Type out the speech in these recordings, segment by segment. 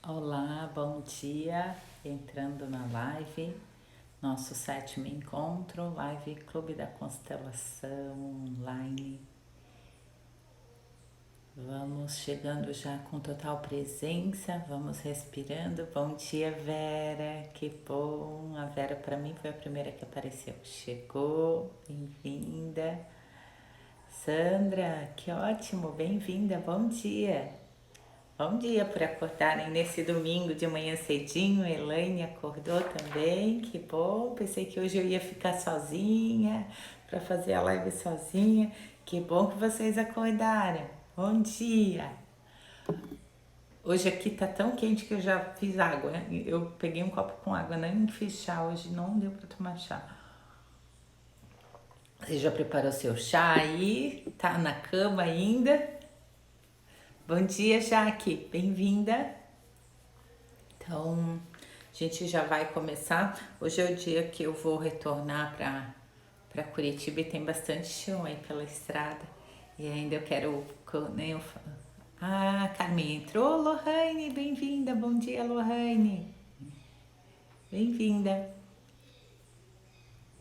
Olá, bom dia. Entrando na live, nosso sétimo encontro, live Clube da Constelação online. Vamos chegando já com total presença, vamos respirando. Bom dia, Vera, que bom. A Vera para mim foi a primeira que apareceu. Chegou, bem-vinda. Sandra, que ótimo, bem-vinda, bom dia. Bom dia por acordarem nesse domingo de manhã cedinho. Elaine acordou também, que bom. Pensei que hoje eu ia ficar sozinha para fazer a live sozinha. Que bom que vocês acordaram. Bom dia. Hoje aqui tá tão quente que eu já fiz água, né? Eu peguei um copo com água, nem fiz chá hoje, não deu para tomar chá. Você já preparou seu chá aí? Tá na cama ainda? Bom dia, Jaque. Bem-vinda. Então, a gente já vai começar. Hoje é o dia que eu vou retornar para Curitiba e tem bastante chão aí pela estrada. E ainda eu quero. Né, Carmen entrou. Lohane, bem-vinda. Bom dia, Lohane. Bem-vinda.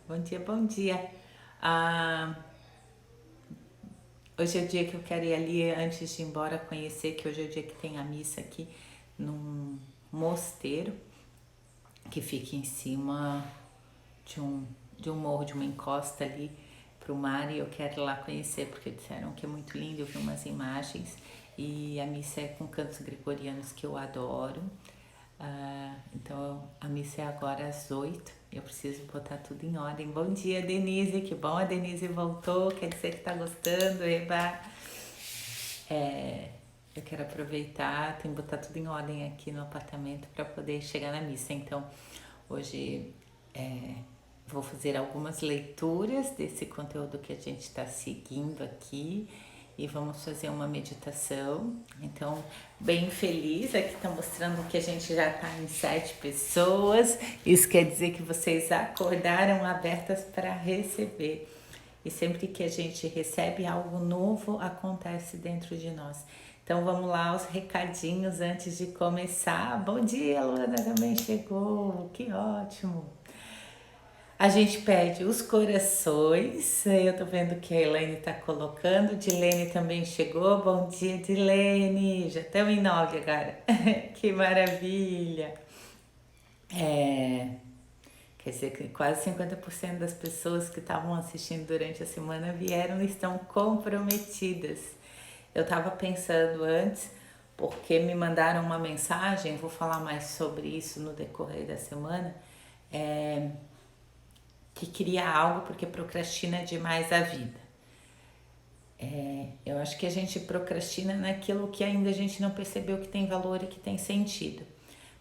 Bom dia, bom dia. Ah, hoje é o dia que eu quero ir ali antes de ir embora conhecer, que hoje é o dia que tem a missa aqui num mosteiro que fica em cima de um morro, de uma encosta ali pro mar, e eu quero ir lá conhecer porque disseram que é muito lindo. Eu vi umas imagens e a missa é com cantos gregorianos que eu adoro. Então a missa é agora às 8. Eu preciso botar tudo em ordem. Bom dia, Denise, que bom, a Denise voltou, quer dizer que tá gostando, Eba. Eu quero aproveitar, tenho que botar tudo em ordem aqui no apartamento para poder chegar na missa. Então, hoje vou fazer algumas leituras desse conteúdo que a gente está seguindo aqui e vamos fazer uma meditação. Então, bem feliz, aqui está mostrando que a gente já está em 7 pessoas. Isso quer dizer que vocês acordaram abertas para receber. E sempre que a gente recebe algo novo, acontece dentro de nós. Então vamos lá, os recadinhos antes de começar. Bom dia, Luana também chegou, que ótimo. A gente pede os corações. Eu tô vendo que a Elaine tá colocando. Dilene também chegou. Bom dia, Dilene. Já estamos em 9 agora. Que maravilha. É, Quer dizer que quase 50% das pessoas que estavam assistindo durante a semana vieram e estão comprometidas. Eu estava pensando antes, porque me mandaram uma mensagem, vou falar mais sobre isso no decorrer da semana, que queria algo porque procrastina demais a vida. Eu acho que a gente procrastina naquilo que ainda a gente não percebeu que tem valor e que tem sentido.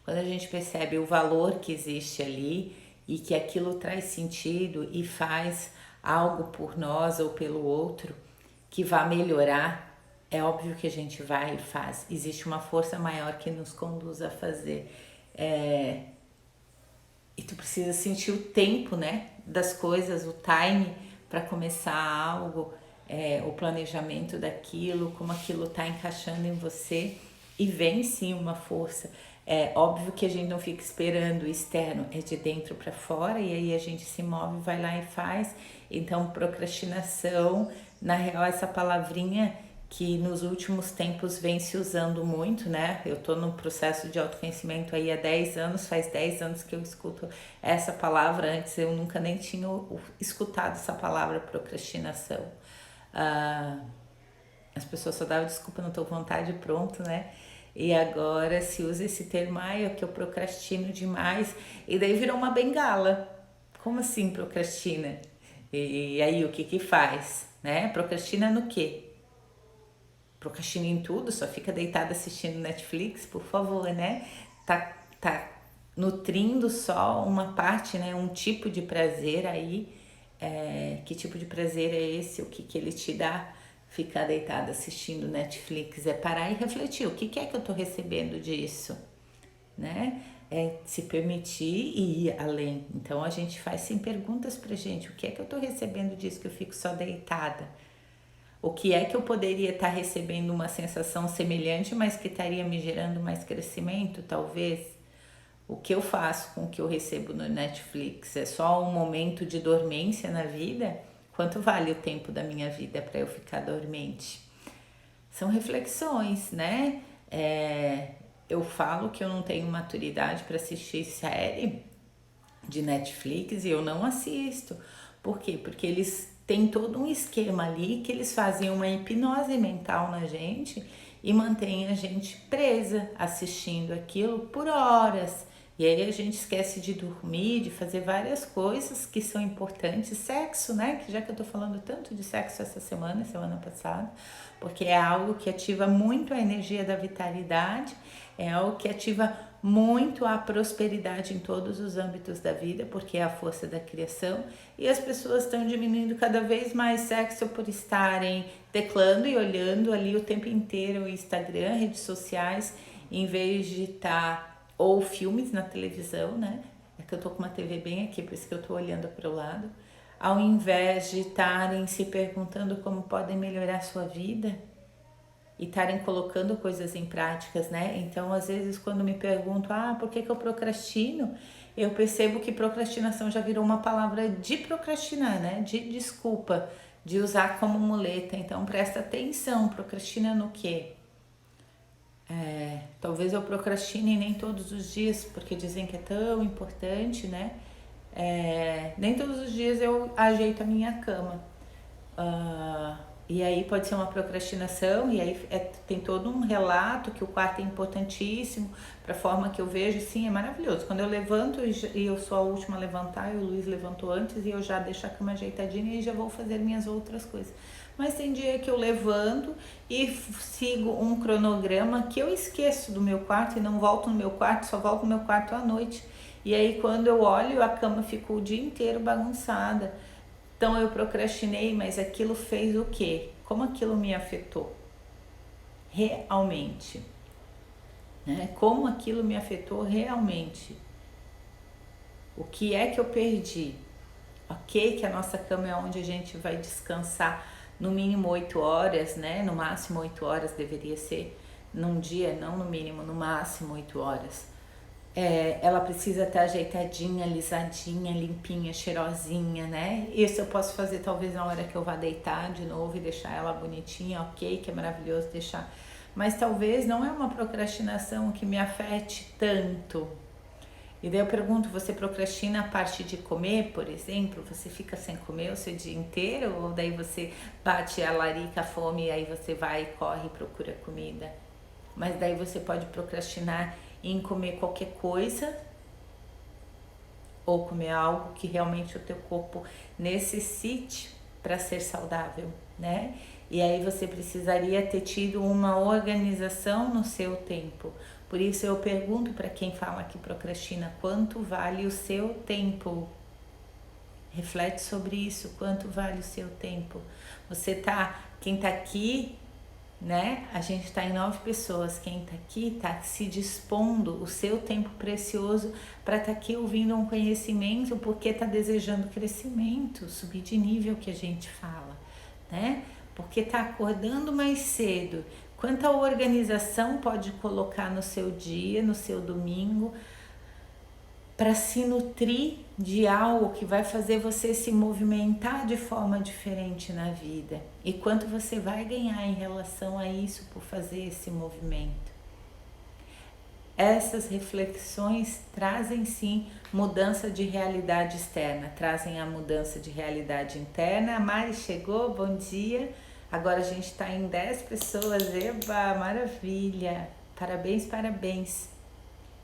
Quando a gente percebe o valor que existe ali e que aquilo traz sentido e faz algo por nós ou pelo outro que vá melhorar, é óbvio que a gente vai e faz. Existe uma força maior que nos conduz a fazer. E tu precisa sentir o tempo, né, das coisas, o time para começar algo, o planejamento daquilo, como aquilo tá encaixando em você, e vem sim uma força. É óbvio que a gente não fica esperando o externo, é de dentro para fora, e aí a gente se move, vai lá e faz. Então, procrastinação, na real, essa palavrinha que nos últimos tempos vem se usando muito, né? Eu tô no processo de autoconhecimento aí há 10 anos, faz 10 anos que eu escuto essa palavra. Antes eu nunca nem tinha escutado essa palavra procrastinação. Ah, as pessoas só davam desculpa, não tô com vontade, pronto, né? E agora se usa esse termo, é que eu procrastino demais, e daí virou uma bengala. Como assim procrastina? E aí o que que faz, né? Procrastina no quê? Procrastina em tudo, só fica deitada assistindo Netflix, por favor, né? Tá nutrindo só uma parte, né? Um tipo de prazer aí. Que tipo de prazer é esse? O que que ele te dá? Ficar deitada assistindo Netflix é parar e refletir. O que que é que eu tô recebendo disso? Né? É se permitir e ir além. Então a gente faz sim perguntas pra gente. O que é que eu tô recebendo disso que eu fico só deitada? O que é que eu poderia estar recebendo uma sensação semelhante, mas que estaria me gerando mais crescimento, talvez? O que eu faço com o que eu recebo no Netflix? É só um momento de dormência na vida? Quanto vale o tempo da minha vida para eu ficar dormente? São reflexões, né? Eu falo que eu não tenho maturidade para assistir série de Netflix e eu não assisto. Por quê? Porque eles têm todo um esquema ali que eles fazem uma hipnose mental na gente e mantém a gente presa assistindo aquilo por horas. E aí a gente esquece de dormir, de fazer várias coisas que são importantes. Sexo, né? Que já que eu tô falando tanto de sexo essa semana passada, porque é algo que ativa muito a energia da vitalidade, é algo que ativa muito a prosperidade em todos os âmbitos da vida, porque é a força da criação, e as pessoas estão diminuindo cada vez mais sexo por estarem teclando e olhando ali o tempo inteiro o Instagram, redes sociais, em vez de estar ou filmes na televisão, né? É que eu tô com uma TV bem aqui, por isso que eu tô olhando para o lado. Ao invés de estarem se perguntando como podem melhorar a sua vida e estarem colocando coisas em práticas, né? Então, às vezes, quando me perguntam, por que eu procrastino? Eu percebo que procrastinação já virou uma palavra de procrastinar, né? De desculpa, de usar como muleta. Então, presta atenção, procrastina no quê? Talvez eu procrastine nem todos os dias, porque dizem que é tão importante, né? Nem todos os dias eu ajeito a minha cama. E aí pode ser uma procrastinação, e aí tem todo um relato que o quarto é importantíssimo para a forma que eu vejo. Sim, é maravilhoso. Quando eu levanto e eu sou a última a levantar, e o Luiz levantou antes, e eu já deixo a cama ajeitadinha e já vou fazer minhas outras coisas. Mas tem dia que eu levanto e sigo um cronograma que eu esqueço do meu quarto e não volto no meu quarto, só volto no meu quarto à noite. E aí quando eu olho, a cama ficou o dia inteiro bagunçada. Então eu procrastinei, mas aquilo fez o quê? Como aquilo me afetou? Realmente. Né? Como aquilo me afetou realmente? O que é que eu perdi? Ok, que a nossa cama é onde a gente vai descansar no mínimo 8 horas, né? No máximo 8 horas deveria ser num dia, não no mínimo, no máximo 8 horas. Ela precisa estar ajeitadinha, lisadinha, limpinha, cheirosinha, né? Isso eu posso fazer talvez na hora que eu vá deitar de novo e deixar ela bonitinha, ok, que é maravilhoso deixar. Mas talvez não é uma procrastinação que me afete tanto. E daí eu pergunto, você procrastina a parte de comer, por exemplo? Você fica sem comer o seu dia inteiro? Ou daí você bate a larica, a fome, e aí você vai, corre e procura comida? Mas daí você pode procrastinar em comer qualquer coisa ou comer algo que realmente o teu corpo necessite para ser saudável, né? E aí você precisaria ter tido uma organização no seu tempo. Por isso eu pergunto para quem fala que procrastina, quanto vale o seu tempo? Reflete sobre isso, quanto vale o seu tempo? Quem tá aqui, né? A gente está em 9 pessoas. Quem está aqui está se dispondo o seu tempo precioso para estar aqui ouvindo um conhecimento, porque está desejando crescimento, subir de nível, que a gente fala, né? Porque está acordando mais cedo. Quanta organização pode colocar no seu dia, no seu domingo, para se nutrir de algo que vai fazer você se movimentar de forma diferente na vida. E quanto você vai ganhar em relação a isso por fazer esse movimento. Essas reflexões trazem sim mudança de realidade externa, trazem a mudança de realidade interna. A Mari chegou, bom dia. Agora a gente está em 10 pessoas, eba, maravilha. Parabéns, parabéns.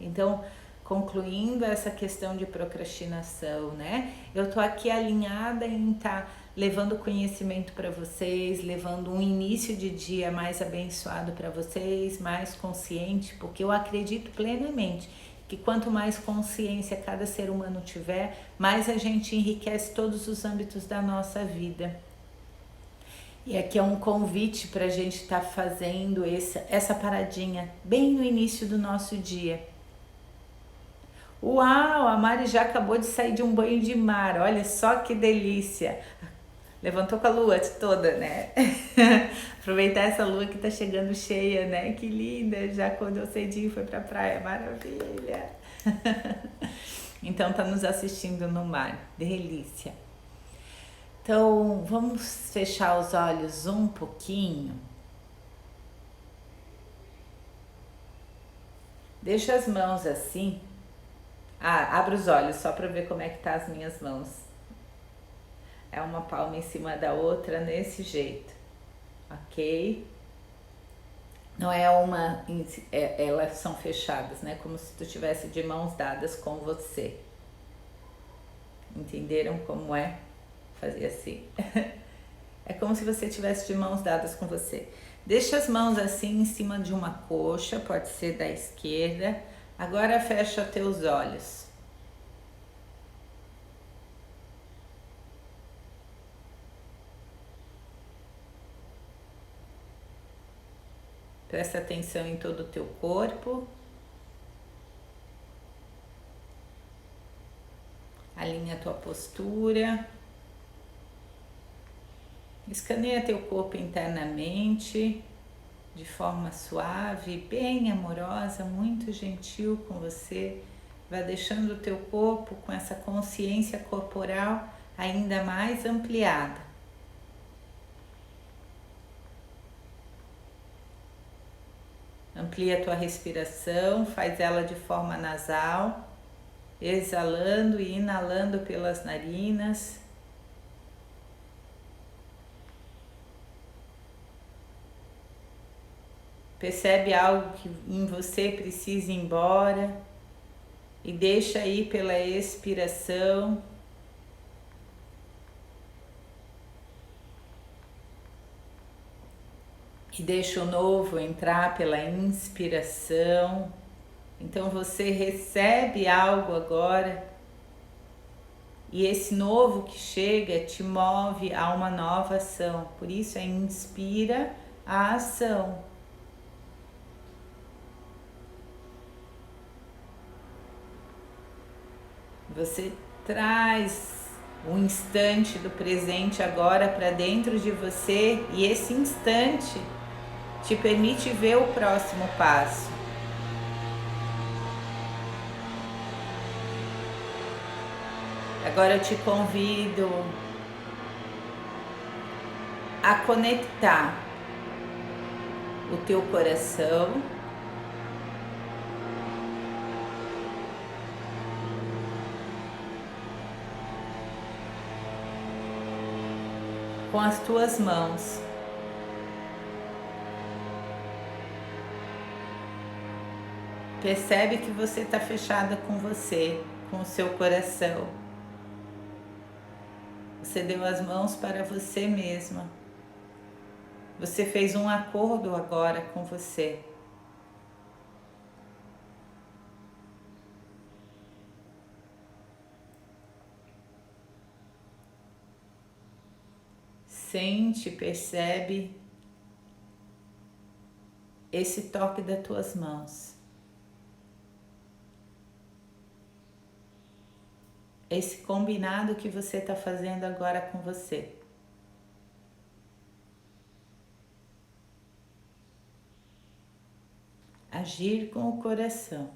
Então, concluindo essa questão de procrastinação, né? Eu tô aqui alinhada em estar levando conhecimento para vocês, levando um início de dia mais abençoado para vocês, mais consciente, porque eu acredito plenamente que quanto mais consciência cada ser humano tiver, mais a gente enriquece todos os âmbitos da nossa vida. E aqui é um convite para a gente estar fazendo essa paradinha bem no início do nosso dia. Uau, a Mari já acabou de sair de um banho de mar, olha só que delícia. Levantou com a lua toda, né? Aproveitar essa lua que tá chegando cheia, né? Que linda! Já acordou cedinho, foi pra praia, maravilha! Então tá nos assistindo no mar, delícia! Então vamos fechar os olhos um pouquinho. Deixa as mãos assim. Abre os olhos só para ver como é que tá as minhas mãos. É uma palma em cima da outra nesse jeito, ok? Não é uma, elas são fechadas, né? Como se tu tivesse de mãos dadas com você. Entenderam como é? Fazer assim. É como se você tivesse de mãos dadas com você. Deixa as mãos assim em cima de uma coxa, pode ser da esquerda. Agora fecha teus olhos. Presta atenção em todo o teu corpo. Alinha a tua postura. Escaneia teu corpo internamente, de forma suave, bem amorosa, muito gentil com você. Vai deixando o teu corpo com essa consciência corporal ainda mais ampliada. Amplia a tua respiração, faz ela de forma nasal, exalando e inalando pelas narinas. Percebe algo que em você precisa ir embora e deixa ir pela expiração. E deixa o novo entrar pela inspiração. Então você recebe algo agora e esse novo que chega te move a uma nova ação. Por isso é inspira a ação. Você traz o instante do presente agora para dentro de você e esse instante te permite ver o próximo passo. Agora eu te convido a conectar o teu coração com as tuas mãos. Percebe que você está fechada com você, com o seu coração. Você deu as mãos para você mesma. Você fez um acordo agora com você. Sente, percebe esse toque das tuas mãos. Esse combinado que você está fazendo agora com você. Agir com o coração.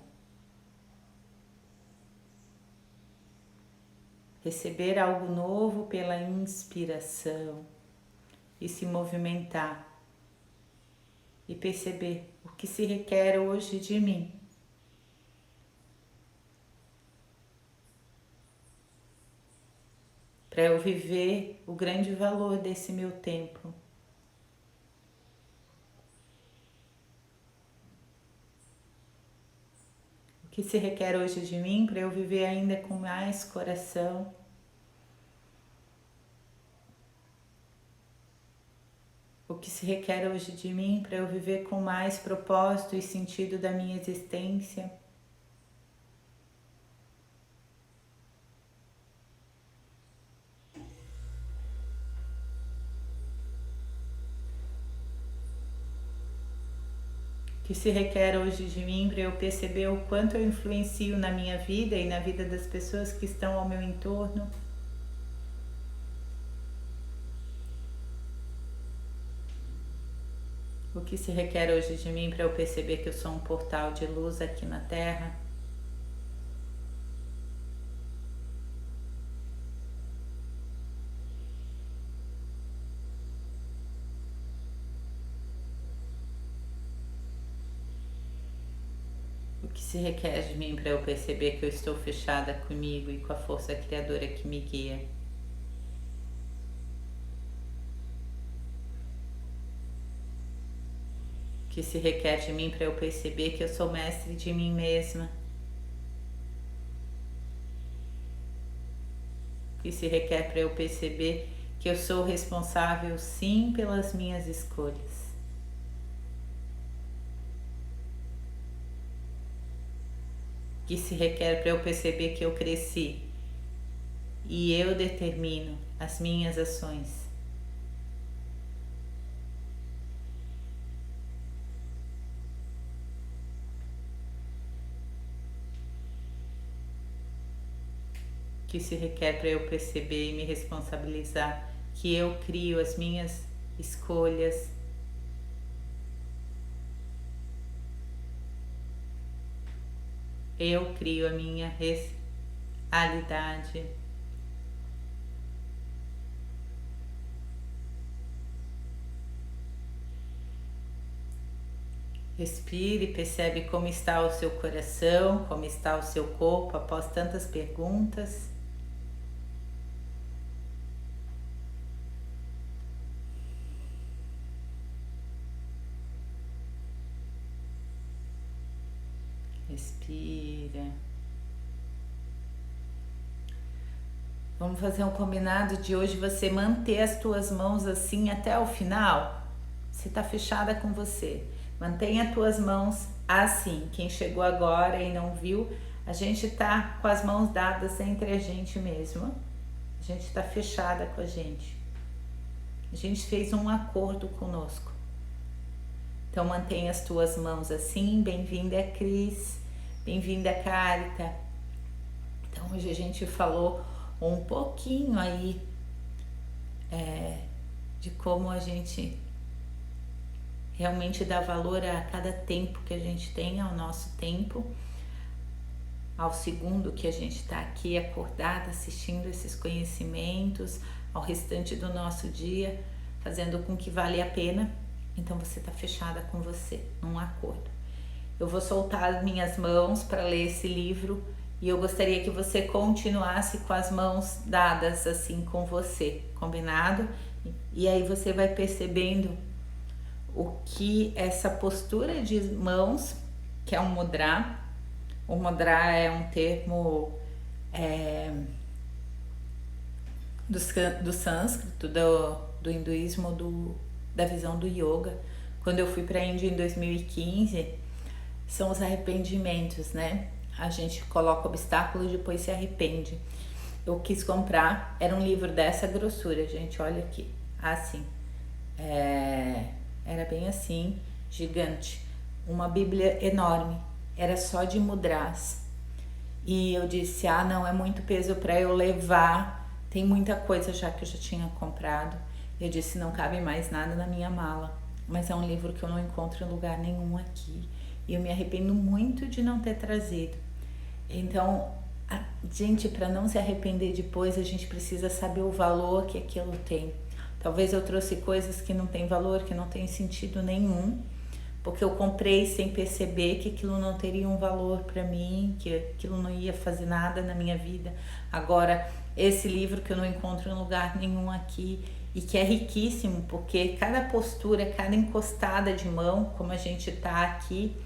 Receber algo novo pela inspiração e se movimentar e perceber o que se requer hoje de mim. Para eu viver o grande valor desse meu tempo. O que se requer hoje de mim para eu viver ainda com mais coração. O que se requer hoje de mim para eu viver com mais propósito e sentido da minha existência. Que se requer hoje de mim para eu perceber o quanto eu influencio na minha vida e na vida das pessoas que estão ao meu entorno. O que se requer hoje de mim para eu perceber que eu sou um portal de luz aqui na Terra? O que se requer de mim para eu perceber que eu estou fechada comigo e com a força criadora que me guia? O que se requer de mim para eu perceber que eu sou mestre de mim mesma? O que se requer para eu perceber que eu sou responsável sim pelas minhas escolhas? O que se requer para eu perceber que eu cresci e eu determino as minhas ações? Que se requer para eu perceber e me responsabilizar que eu crio as minhas escolhas. Eu crio a minha realidade. Respire, percebe como está o seu coração, como está o seu corpo após tantas perguntas. Respira. Vamos fazer um combinado de hoje você manter as tuas mãos assim até o final. Você está fechada com você. Mantenha as tuas mãos assim. Quem chegou agora e não viu, a gente está com as mãos dadas entre a gente mesmo. A gente está fechada com a gente. A gente fez um acordo conosco. Então mantenha as tuas mãos assim. Bem-vinda, Cris. Bem-vinda, Carita. Então hoje a gente falou um pouquinho aí de como a gente realmente dá valor a cada tempo que a gente tem, ao nosso tempo, ao segundo que a gente está aqui acordada assistindo esses conhecimentos, ao restante do nosso dia, fazendo com que vale a pena. Então você está fechada com você, num acordo. Eu vou soltar as minhas mãos para ler esse livro e eu gostaria que você continuasse com as mãos dadas assim com você, combinado? E aí você vai percebendo o que essa postura de mãos, que é um mudra. O mudra é um termo do sânscrito, do hinduísmo, da visão do yoga. Quando eu fui para a Índia em 2015, são os arrependimentos, né? A gente coloca obstáculo e depois se arrepende. Eu quis comprar, era um livro dessa grossura, gente, olha aqui, assim. Era bem assim, gigante. Uma bíblia enorme, era só de mudras. E eu disse, não, é muito peso para eu levar, tem muita coisa já que eu já tinha comprado. Eu disse, não cabe mais nada na minha mala. Mas é um livro que eu não encontro em lugar nenhum aqui. E eu me arrependo muito de não ter trazido. Então, gente, para não se arrepender depois, a gente precisa saber o valor que aquilo tem. Talvez eu trouxe coisas que não tem valor, que não tem sentido nenhum, porque eu comprei sem perceber que aquilo não teria um valor para mim, que aquilo não ia fazer nada na minha vida. Agora, esse livro que eu não encontro em lugar nenhum aqui e que é riquíssimo, porque cada postura, cada encostada de mão, como a gente tá aqui,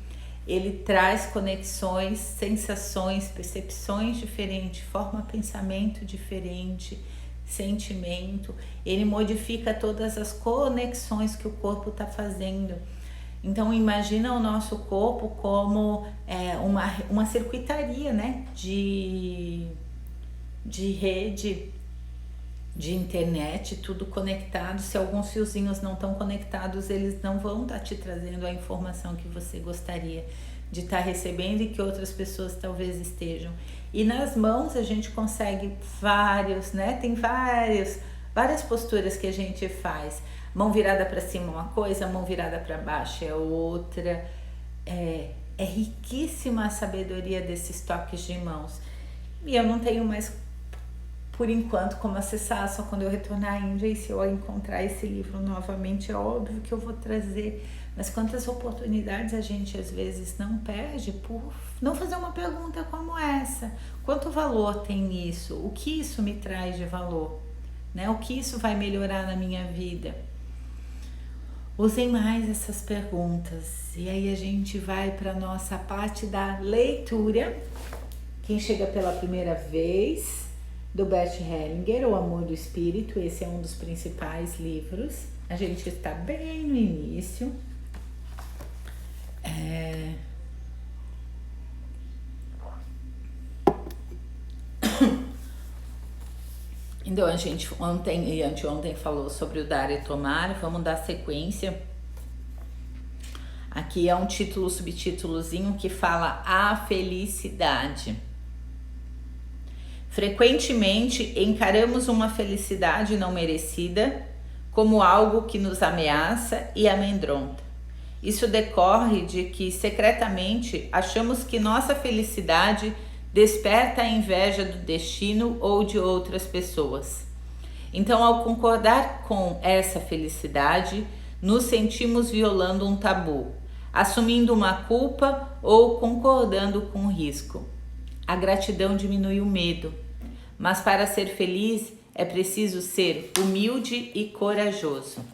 ele traz conexões, sensações, percepções diferentes, forma pensamento diferente, sentimento. Ele modifica todas as conexões que o corpo está fazendo. Então imagina o nosso corpo como uma circuitaria, né, de rede, de internet, tudo conectado. Se alguns fiozinhos não estão conectados, eles não vão estar te trazendo a informação que você gostaria de estar recebendo e que outras pessoas talvez estejam. E nas mãos a gente consegue vários, né? Tem várias posturas que a gente faz. Mão virada para cima é uma coisa, mão virada para baixo é outra. É riquíssima a sabedoria desses toques de mãos. E eu não tenho mais, por enquanto, como acessar, só quando eu retornar à Índia. E se eu encontrar esse livro novamente, é óbvio que eu vou trazer. Mas quantas oportunidades a gente às vezes não perde por não fazer uma pergunta como essa? Quanto valor tem isso? O que isso me traz de valor? Né? O que isso vai melhorar na minha vida? Usem mais essas perguntas. E aí a gente vai para a nossa parte da leitura. Quem chega pela primeira vez, do Bert Hellinger, O Amor do Espírito. Esse é um dos principais livros. A gente está bem no início. Então a gente ontem e anteontem falou sobre o dar e tomar. Vamos dar sequência. Aqui é um título, subtítulozinho que fala a felicidade. Frequentemente encaramos uma felicidade não merecida como algo que nos ameaça e amedronta. Isso decorre de que secretamente achamos que nossa felicidade desperta a inveja do destino ou de outras pessoas. Então, ao concordar com essa felicidade, nos sentimos violando um tabu, assumindo uma culpa ou concordando com o risco. A gratidão diminui o medo, mas para ser feliz é preciso ser humilde e corajoso.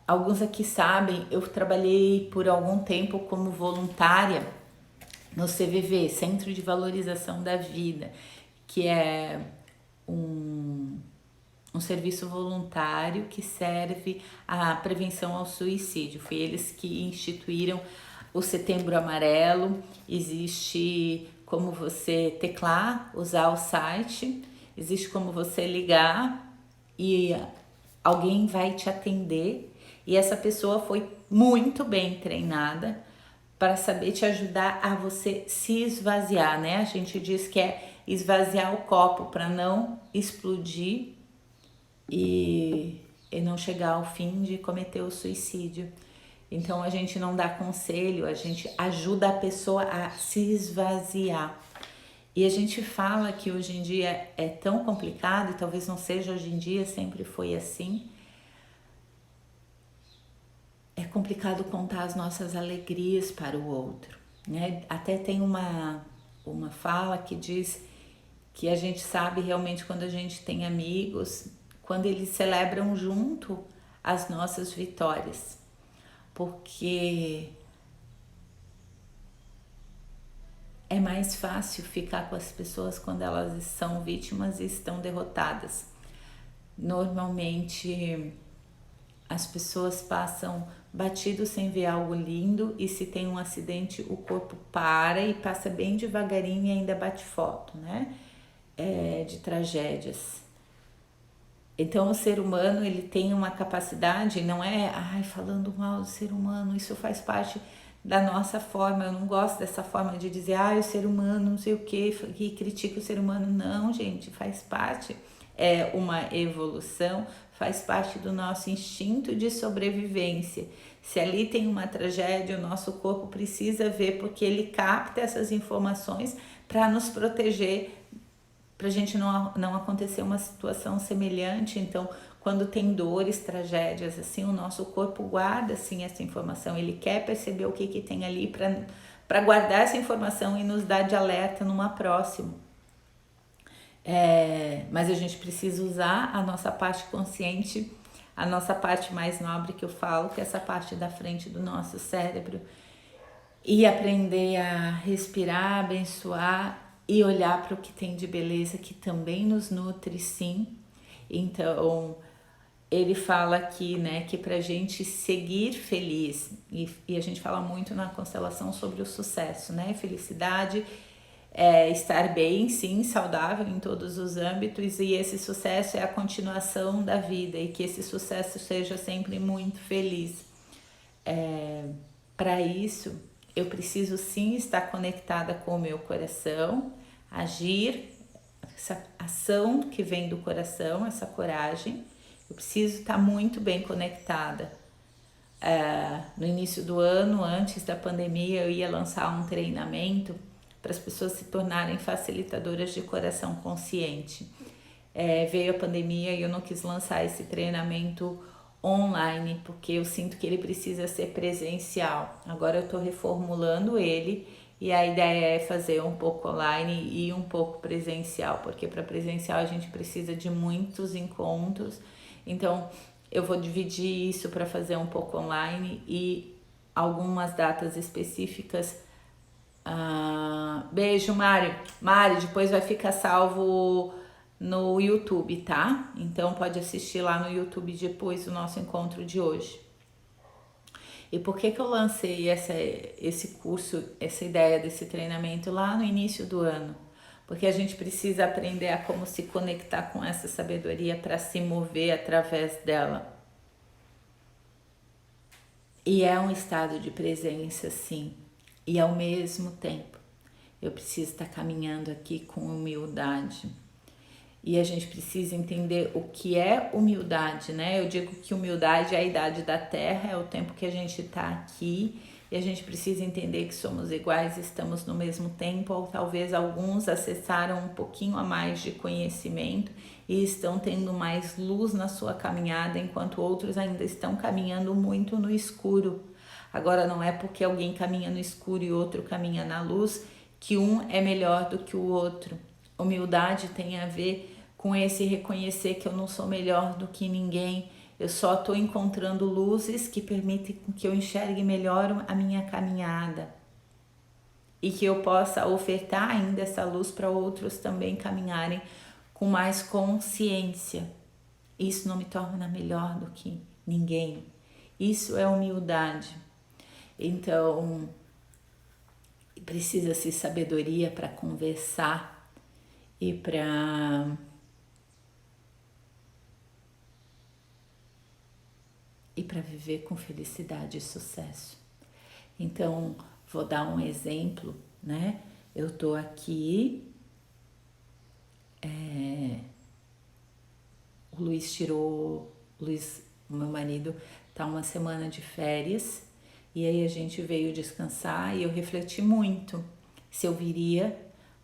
Alguns aqui sabem, eu trabalhei por algum tempo como voluntária no CVV, Centro de Valorização da Vida, que é um serviço voluntário que serve à prevenção ao suicídio. Foi eles que instituíram o Setembro Amarelo. Existe como você teclar, usar o site, existe como você ligar e alguém vai te atender, e essa pessoa foi muito bem treinada para saber te ajudar a você se esvaziar, né? A gente diz que é esvaziar o copo para não explodir e não chegar ao fim de cometer o suicídio. Então a gente não dá conselho, a gente ajuda a pessoa a se esvaziar. E a gente fala que hoje em dia é tão complicado, e talvez não seja hoje em dia, sempre foi assim. É complicado contar as nossas alegrias para o outro, né? Até tem uma fala que diz que a gente sabe realmente quando a gente tem amigos, quando eles celebram junto as nossas vitórias, porque é mais fácil ficar com as pessoas quando elas são vítimas e estão derrotadas. Normalmente as pessoas passam batido sem ver algo lindo, e se tem um acidente o corpo para e passa bem devagarinho e ainda bate foto, né? De tragédias. Então o ser humano, ele tem uma capacidade, não é falando mal do ser humano, isso faz parte da nossa forma. Eu não gosto dessa forma de dizer o ser humano não sei o que critica o ser humano. Não, gente, faz parte, é uma evolução, faz parte do nosso instinto de sobrevivência. Se ali tem uma tragédia, o nosso corpo precisa ver, porque ele capta essas informações para nos proteger, para a gente não acontecer uma situação semelhante. Então, quando tem dores, tragédias, assim, o nosso corpo guarda, assim, essa informação. Ele quer perceber o que tem ali para guardar essa informação e nos dar de alerta numa próxima. Mas a gente precisa usar a nossa parte consciente, a nossa parte mais nobre, que eu falo, que é essa parte da frente do nosso cérebro, e aprender a respirar, abençoar e olhar para o que tem de beleza, que também nos nutre, sim. Então, ele fala aqui, né, que para a gente seguir feliz, e a gente fala muito na constelação sobre o sucesso, né, felicidade, estar bem, sim, saudável em todos os âmbitos, e esse sucesso é a continuação da vida, e que esse sucesso seja sempre muito feliz. Para isso, eu preciso sim estar conectada com o meu coração, agir essa ação que vem do coração, essa coragem. Eu preciso estar muito bem conectada. No início do ano, antes da pandemia, eu ia lançar um treinamento para as pessoas se tornarem facilitadoras de coração consciente. Veio a pandemia e eu não quis lançar esse treinamento online, porque eu sinto que ele precisa ser presencial. Agora eu estou reformulando ele e a ideia é fazer um pouco online e um pouco presencial, porque para presencial a gente precisa de muitos encontros. Então eu vou dividir isso para fazer um pouco online e algumas datas específicas. Beijo, Mário. Mário, depois vai ficar salvo no YouTube, tá? Então pode assistir lá no YouTube depois do nosso encontro de hoje. E por que eu lancei esse curso, essa ideia desse treinamento lá no início do ano? Porque a gente precisa aprender a como se conectar com essa sabedoria para se mover através dela. E é um estado de presença, sim. E ao mesmo tempo, eu preciso estar caminhando aqui com humildade. E a gente precisa entender o que é humildade, né? Eu digo que humildade é a idade da Terra, é o tempo que a gente está aqui. E a gente precisa entender que somos iguais, estamos no mesmo tempo, ou talvez alguns acessaram um pouquinho a mais de conhecimento e estão tendo mais luz na sua caminhada, enquanto outros ainda estão caminhando muito no escuro. Agora, não é porque alguém caminha no escuro e outro caminha na luz que um é melhor do que o outro. Humildade tem a ver com esse reconhecer que eu não sou melhor do que ninguém. Eu só estou encontrando luzes que permitem que eu enxergue melhor a minha caminhada e que eu possa ofertar ainda essa luz para outros também caminharem com mais consciência. Isso não me torna melhor do que ninguém. Isso é humildade. Então, precisa-se sabedoria para conversar e para viver com felicidade e sucesso. Então, vou dar um exemplo, né? Eu tô aqui, o Luiz, o meu marido, tá uma semana de férias e aí a gente veio descansar e eu refleti muito se eu viria,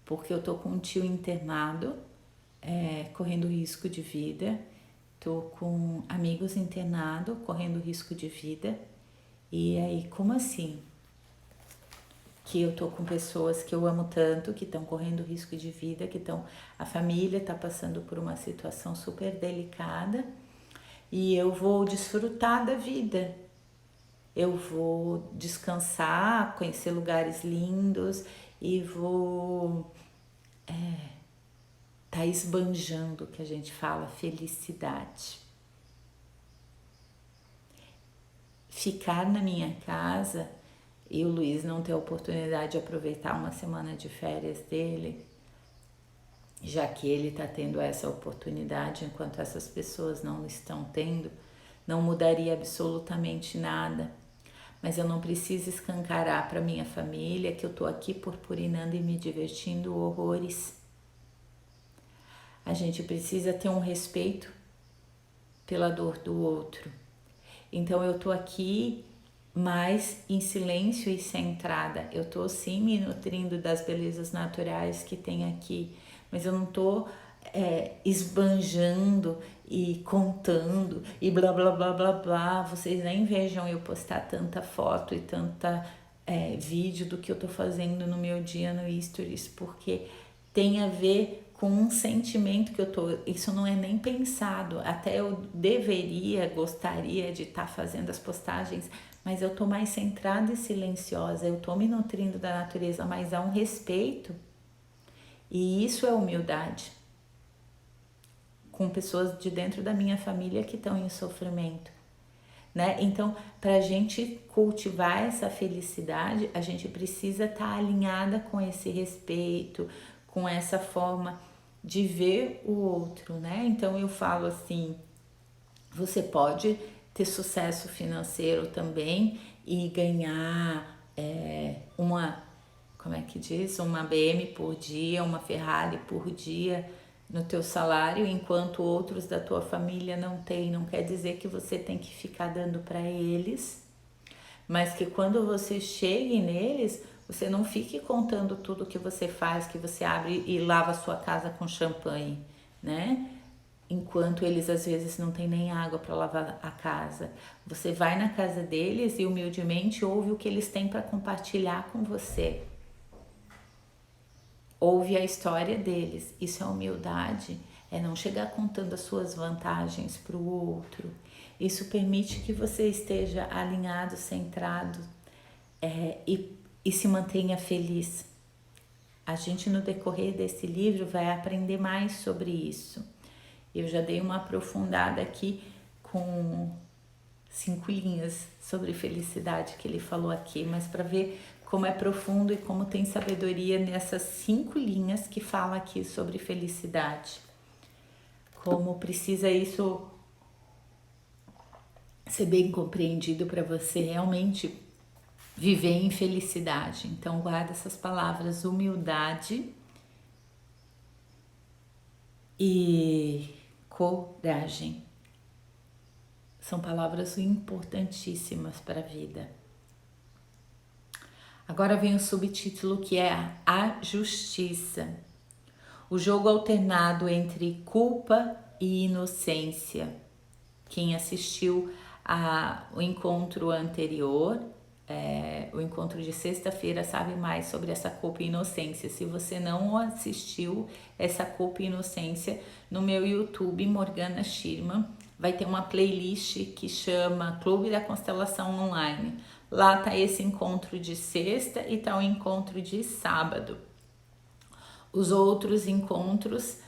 porque eu tô com um tio internado, correndo risco de vida. Tô com amigos internados, correndo risco de vida. E aí, como assim? Que eu tô com pessoas que eu amo tanto, que estão correndo risco de vida, a família tá passando por uma situação super delicada e eu vou desfrutar da vida. Eu vou descansar, conhecer lugares lindos e vou tá esbanjando, que a gente fala, felicidade. Ficar na minha casa e o Luiz não ter a oportunidade de aproveitar uma semana de férias dele, já que ele está tendo essa oportunidade enquanto essas pessoas não estão tendo, não mudaria absolutamente nada. Mas eu não preciso escancarar para minha família que eu tô aqui purpurinando e me divertindo horrores. A gente precisa ter um respeito pela dor do outro. Então eu tô aqui mais em silêncio e centrada. Eu tô sim me nutrindo das belezas naturais que tem aqui, mas eu não tô esbanjando e contando e blá blá blá blá blá. Vocês nem vejam eu postar tanta foto e tanta vídeo do que eu tô fazendo no meu dia no Stories, porque tem a ver com um sentimento que eu tô, isso não é nem pensado, até eu gostaria de estar fazendo as postagens, mas eu tô mais centrada e silenciosa, eu tô me nutrindo da natureza, mas há um respeito, e isso é humildade, com pessoas de dentro da minha família que estão em sofrimento, né? Então, para a gente cultivar essa felicidade, a gente precisa estar alinhada com esse respeito, com essa forma de ver o outro, né? Então eu falo assim, você pode ter sucesso financeiro também e ganhar uma, como é que diz? Uma BM por dia, uma Ferrari por dia, no teu salário, enquanto outros da tua família não têm. Não quer dizer que você tem que ficar dando para eles, mas que quando você chegue neles, você não fique contando tudo que você faz, que você abre e lava a sua casa com champanhe, né? Enquanto eles às vezes não têm nem água para lavar a casa. Você vai na casa deles e humildemente ouve o que eles têm para compartilhar com você. Ouve a história deles. Isso é humildade, é não chegar contando as suas vantagens para o outro. Isso permite que você esteja alinhado, centrado, e se mantenha feliz. A gente, no decorrer desse livro, vai aprender mais sobre isso. Eu já dei uma aprofundada aqui com 5 linhas sobre felicidade que ele falou aqui, mas para ver como é profundo e como tem sabedoria nessas 5 linhas que fala aqui sobre felicidade. Como precisa isso ser bem compreendido para você realmente viver em felicidade. Então guarda essas palavras: humildade e coragem. São palavras importantíssimas para a vida. Agora vem o subtítulo, que é a justiça. O jogo alternado entre culpa e inocência. Quem assistiu ao encontro anterior, o encontro de sexta-feira, sabe mais sobre essa culpa e inocência. Se você não assistiu essa culpa e inocência, no meu YouTube, Morgana Schirman, vai ter uma playlist que chama Clube da Constelação Online. Lá tá esse encontro de sexta e tá o encontro de sábado. Os outros encontros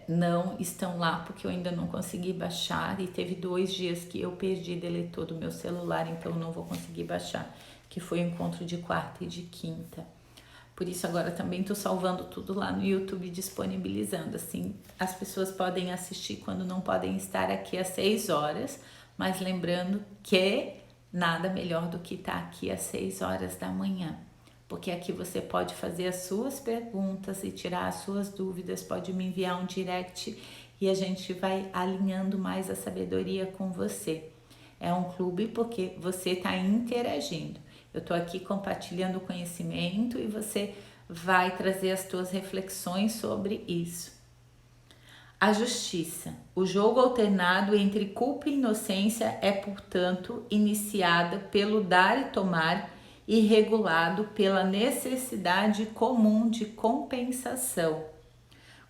não estão lá porque eu ainda não consegui baixar, e teve 2 dias que eu perdi, deletou do meu celular, então eu não vou conseguir baixar, que foi o encontro de quarta e de quinta. Por isso agora também tô salvando tudo lá no YouTube, disponibilizando, assim as pessoas podem assistir quando não podem estar aqui às 6 horas, mas lembrando que nada melhor do que estar aqui às 6 horas da manhã. Porque aqui você pode fazer as suas perguntas e tirar as suas dúvidas, pode me enviar um direct e a gente vai alinhando mais a sabedoria com você. É um clube porque você está interagindo. Eu estou aqui compartilhando conhecimento e você vai trazer as suas reflexões sobre isso. A justiça. O jogo alternado entre culpa e inocência é, portanto, iniciada pelo dar e tomar e regulado pela necessidade comum de compensação.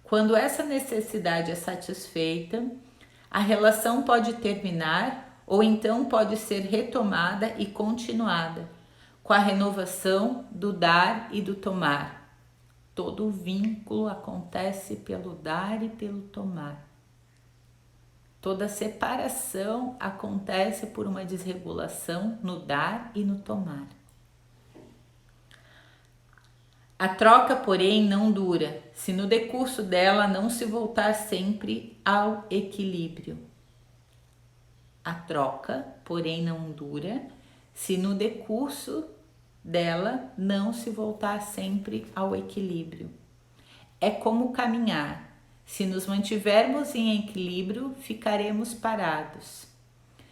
Quando essa necessidade é satisfeita, a relação pode terminar ou então pode ser retomada e continuada, com a renovação do dar e do tomar. Todo vínculo acontece pelo dar e pelo tomar. Toda separação acontece por uma desregulação no dar e no tomar. A troca, porém, não dura, se no decurso dela não se voltar sempre ao equilíbrio. A troca, porém, não dura, se no decurso dela não se voltar sempre ao equilíbrio. É como caminhar. Se nos mantivermos em equilíbrio, ficaremos parados.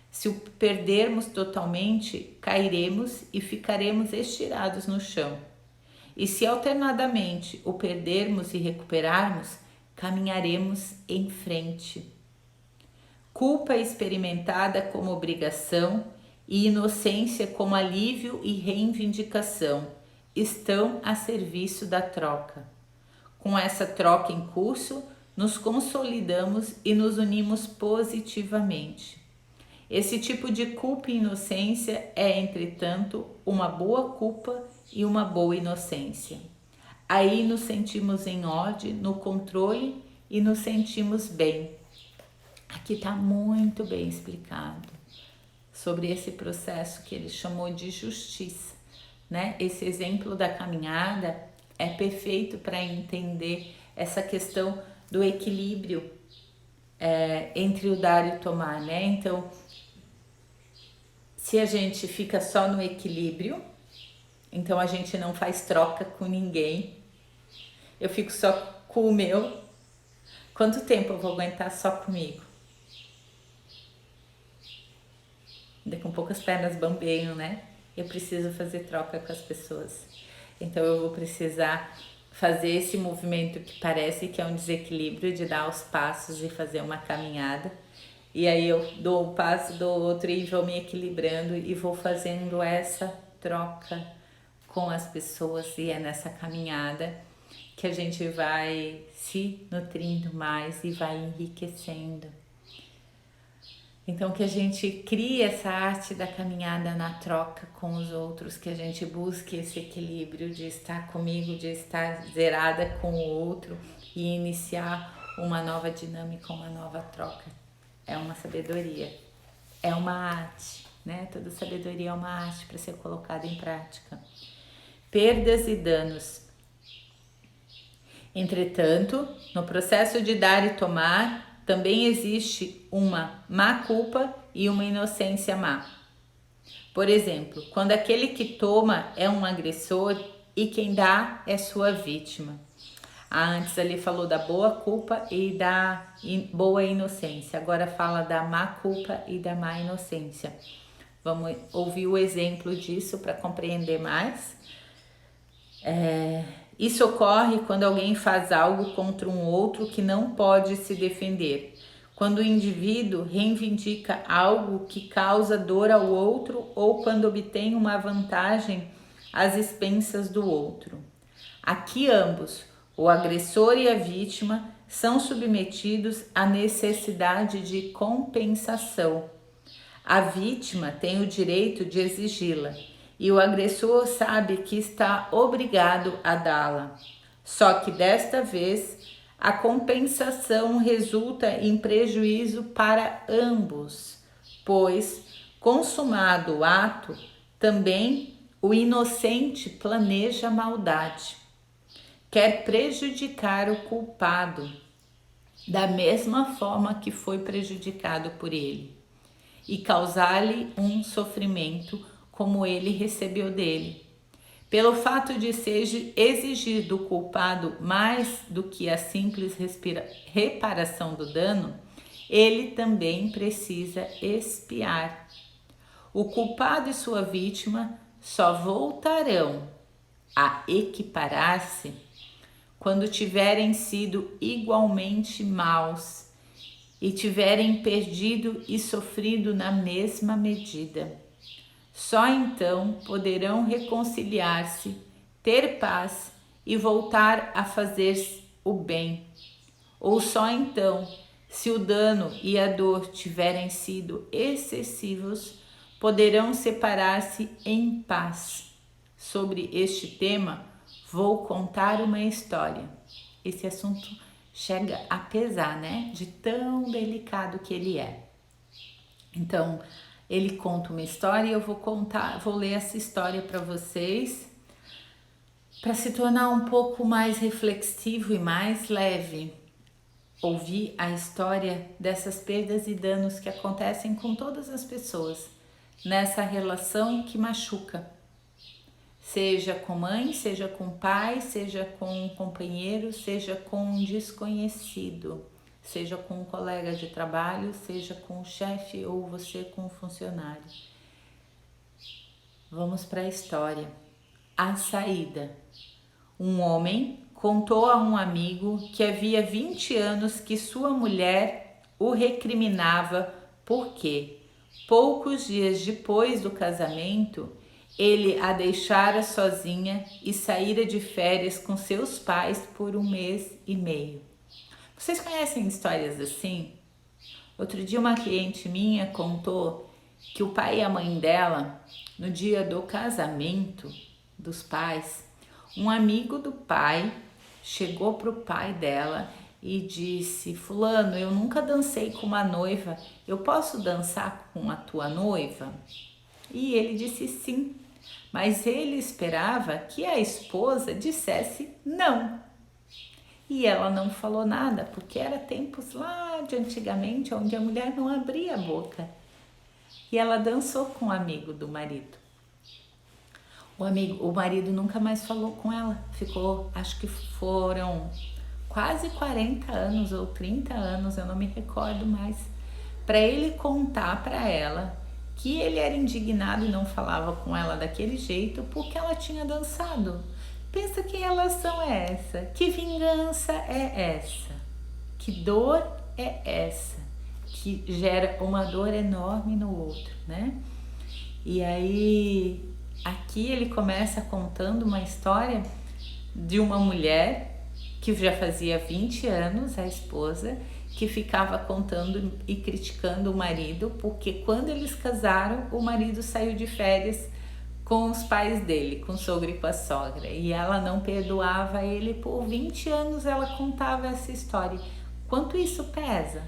Se o perdermos totalmente, cairemos e ficaremos estirados no chão. E se alternadamente o perdermos e recuperarmos, caminharemos em frente. Culpa experimentada como obrigação e inocência como alívio e reivindicação estão a serviço da troca. Com essa troca em curso, nos consolidamos e nos unimos positivamente. Esse tipo de culpa e inocência é, entretanto, uma boa culpa e uma boa inocência. Aí nos sentimos em ordem, no controle e nos sentimos bem. Aqui está muito bem explicado sobre esse processo que ele chamou de justiça, né? Esse exemplo da caminhada é perfeito para entender essa questão do equilíbrio entre o dar e o tomar, né? Então, se a gente fica só no equilíbrio, então a gente não faz troca com ninguém, eu fico só com o meu, Quanto tempo eu vou aguentar só comigo? Ainda com poucas pernas bambeiam, né? Eu preciso fazer troca com as pessoas. Então eu vou precisar fazer esse movimento que parece que é um desequilíbrio de dar os passos e fazer uma caminhada. E aí eu dou um passo, dou outro e vou me equilibrando e vou fazendo essa troca com as pessoas. E é nessa caminhada que a gente vai se nutrindo mais e vai enriquecendo. Então que a gente crie essa arte da caminhada na troca com os outros, que a gente busque esse equilíbrio de estar comigo, de estar zerada com o outro e iniciar uma nova dinâmica, uma nova troca. É uma sabedoria, é uma arte, né? Toda sabedoria é uma arte para ser colocada em prática. Perdas e danos. Entretanto, no processo de dar e tomar, também existe uma má culpa e uma inocência má. Por exemplo, quando aquele que toma é um agressor e quem dá é sua vítima. Antes ali falou da boa culpa e da boa inocência. Agora fala da má culpa e da má inocência. Vamos ouvir o exemplo disso para compreender mais. Isso ocorre quando alguém faz algo contra um outro que não pode se defender. Quando o indivíduo reivindica algo que causa dor ao outro ou quando obtém uma vantagem às expensas do outro. Aqui ambos, o agressor e a vítima, são submetidos à necessidade de compensação. A vítima tem o direito de exigi-la e o agressor sabe que está obrigado a dá-la. Só que desta vez, a compensação resulta em prejuízo para ambos, pois, consumado o ato, também o inocente planeja maldade. Quer prejudicar o culpado da mesma forma que foi prejudicado por ele e causar-lhe um sofrimento como ele recebeu dele. Pelo fato de ser exigir do culpado mais do que a simples reparação do dano, ele também precisa expiar. O culpado e sua vítima só voltarão a equiparar-se quando tiverem sido igualmente maus e tiverem perdido e sofrido na mesma medida. Só então poderão reconciliar-se, ter paz e voltar a fazer o bem. Ou só então, se o dano e a dor tiverem sido excessivos, poderão separar-se em paz. Sobre este tema, vou contar uma história. Esse assunto chega a pesar, né? De tão delicado que ele é. Então, ele conta uma história e eu vou ler essa história para vocês, para se tornar um pouco mais reflexivo e mais leve. Ouvir a história dessas perdas e danos que acontecem com todas as pessoas nessa relação que machuca. Seja com mãe, seja com pai, seja com um companheiro, seja com um desconhecido, seja com um colega de trabalho, seja com o chefe ou você com um funcionário. Vamos para a história. A saída. Um homem contou a um amigo que havia 20 anos que sua mulher o recriminava porque, poucos dias depois do casamento, ele a deixara sozinha e saíra de férias com seus pais por 1 mês e meio. Vocês conhecem histórias assim? Outro dia uma cliente minha contou que o pai e a mãe dela, no dia do casamento dos pais, um amigo do pai chegou para o pai dela e disse: fulano, eu nunca dancei com uma noiva, eu posso dançar com a tua noiva? E ele disse sim, mas ele esperava que a esposa dissesse não. E ela não falou nada, porque era tempos lá de antigamente, onde a mulher não abria a boca. E ela dançou com o amigo do marido. O marido nunca mais falou com ela. Ficou, acho que foram quase 40 anos ou 30 anos, eu não me recordo mais, para ele contar para ela que ele era indignado e não falava com ela daquele jeito porque ela tinha dançado. Pensa que relação é essa? Que vingança é essa? Que dor é essa? Que gera uma dor enorme no outro, né? E aí, aqui ele começa contando uma história de uma mulher que já fazia 20 anos, a esposa, que ficava contando e criticando o marido, porque quando eles casaram, o marido saiu de férias com os pais dele, com o sogro e com a sogra, e ela não perdoava ele. Por 20 anos ela contava essa história. Quanto isso pesa?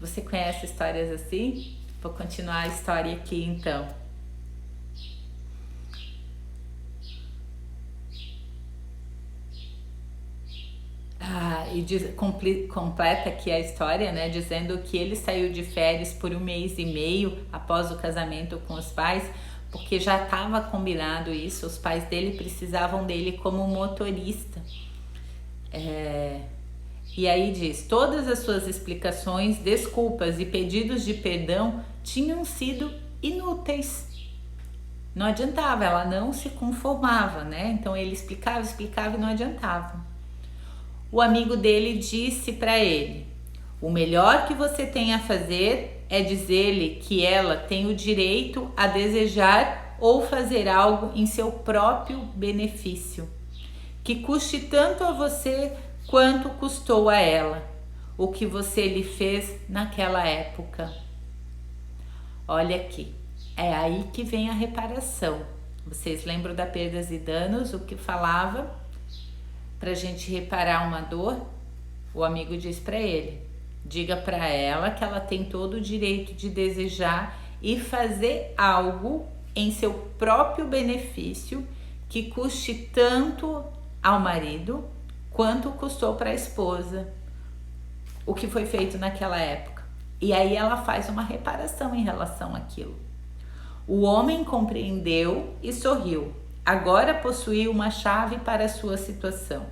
Você conhece histórias assim? Vou continuar a história aqui então. E completa aqui a história, né, dizendo que ele saiu de férias por 1 mês e meio após o casamento com os pais, porque já estava combinado isso, os pais dele precisavam dele como motorista. E aí diz, todas as suas explicações, desculpas e pedidos de perdão tinham sido inúteis. Não adiantava, ela não se conformava, né? Então ele explicava e não adiantava. O amigo dele disse para ele, o melhor que você tem a fazer é dizer-lhe que ela tem o direito a desejar ou fazer algo em seu próprio benefício, que custe tanto a você quanto custou a ela, o que você lhe fez naquela época. Olha aqui, é aí que vem a reparação. Vocês lembram da perdas e danos, o que falava? Para a gente reparar uma dor, o amigo diz para ele, diga para ela que ela tem todo o direito de desejar e fazer algo em seu próprio benefício que custe tanto ao marido quanto custou para a esposa, o que foi feito naquela época. E aí ela faz uma reparação em relação àquilo. O homem compreendeu e sorriu. Agora possuía uma chave para a sua situação.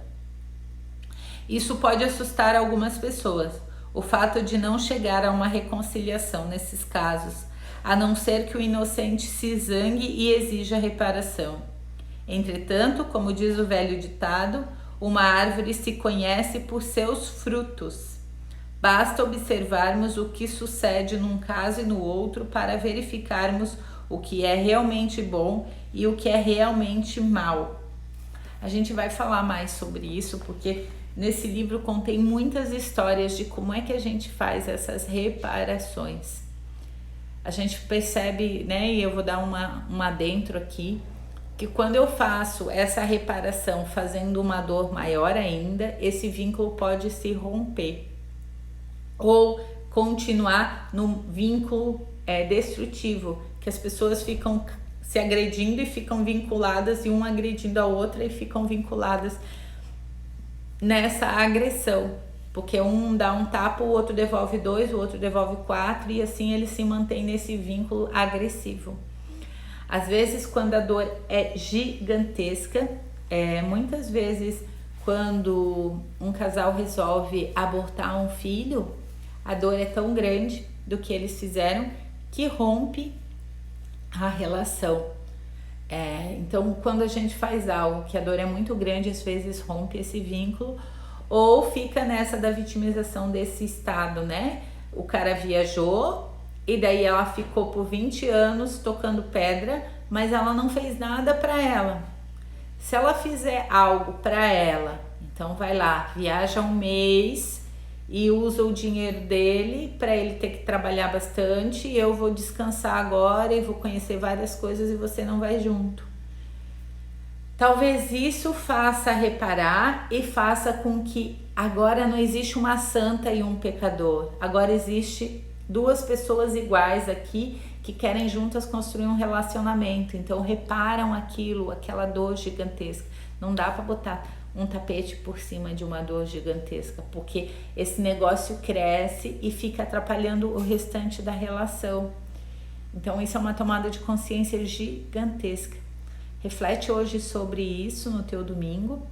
Isso pode assustar algumas pessoas, o fato de não chegar a uma reconciliação nesses casos, a não ser que o inocente se zangue e exija reparação. Entretanto, como diz o velho ditado, uma árvore se conhece por seus frutos. Basta observarmos o que sucede num caso e no outro para verificarmos o que é realmente bom e o que é realmente mal. A gente vai falar mais sobre isso porque nesse livro contém muitas histórias de como é que a gente faz essas reparações. A gente percebe, né, e eu vou dar uma adentro aqui, que quando eu faço essa reparação fazendo uma dor maior ainda, esse vínculo pode se romper ou continuar num vínculo destrutivo, que as pessoas ficam se agredindo e ficam vinculadas, e uma agredindo a outra e ficam vinculadas nessa agressão, porque um dá um tapa, o outro devolve 2, o outro devolve 4, e assim ele se mantém nesse vínculo agressivo. Às vezes, quando a dor é gigantesca, muitas vezes quando um casal resolve abortar um filho, a dor é tão grande do que eles fizeram que rompe a relação. Então, quando a gente faz algo que a dor é muito grande, às vezes rompe esse vínculo, ou fica nessa da vitimização desse estado, né? O cara viajou e daí ela ficou por 20 anos tocando pedra, mas ela não fez nada para ela. Se ela fizer algo para ela, então vai lá, viaja 1 mês e usa o dinheiro dele para ele ter que trabalhar bastante, e eu vou descansar agora e vou conhecer várias coisas e você não vai junto. Talvez isso faça reparar e faça com que agora não existe uma santa e um pecador, agora existe 2 pessoas iguais aqui que querem juntas construir um relacionamento, então reparam aquilo, aquela dor gigantesca. Não dá para botar um tapete por cima de uma dor gigantesca, porque esse negócio cresce e fica atrapalhando o restante da relação. Então isso é uma tomada de consciência gigantesca. Reflete hoje sobre isso no teu domingo.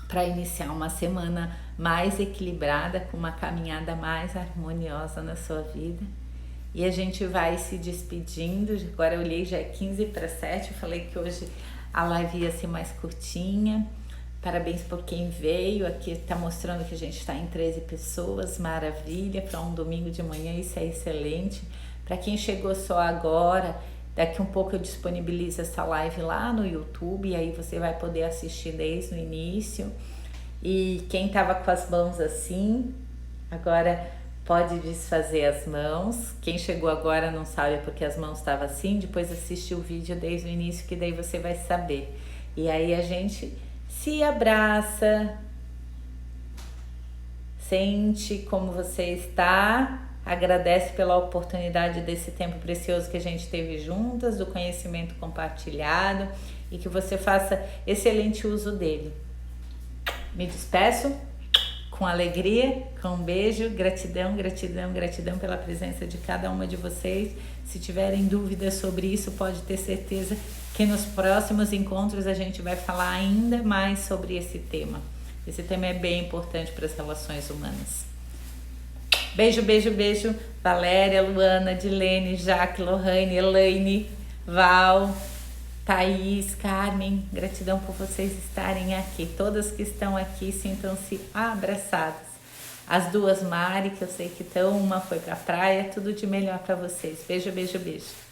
para iniciar uma semana mais equilibrada, com uma caminhada mais harmoniosa na sua vida. E a gente vai se despedindo. Agora eu olhei, já é 6:45. Eu falei que hoje a live ia ser mais curtinha. Parabéns por quem veio. Aqui está mostrando que a gente está em 13 pessoas. Maravilha, para um domingo de manhã isso é excelente. Para quem chegou só agora, daqui um pouco eu disponibilizo essa live lá no YouTube, e aí você vai poder assistir desde o início. E quem estava com as mãos assim, agora pode desfazer as mãos. Quem chegou agora não sabe porque as mãos estavam assim, depois assiste o vídeo desde o início, que daí você vai saber. E aí a gente se abraça, sente como você está, agradece pela oportunidade desse tempo precioso que a gente teve juntas, do conhecimento compartilhado, e que você faça excelente uso dele. Me despeço com alegria, com um beijo, gratidão, gratidão, gratidão pela presença de cada uma de vocês. Se tiverem dúvidas sobre isso, pode ter certeza que nos próximos encontros a gente vai falar ainda mais sobre esse tema. Esse tema é bem importante para as relações humanas. Beijo, beijo, beijo. Valéria, Luana, Dilene, Jaque, Lohane, Elaine, Val, Thaís, Carmen, gratidão por vocês estarem aqui. Todas que estão aqui, sintam-se abraçadas. As duas Mari, que eu sei que estão, uma foi pra praia, tudo de melhor para vocês. Beijo, beijo, beijo.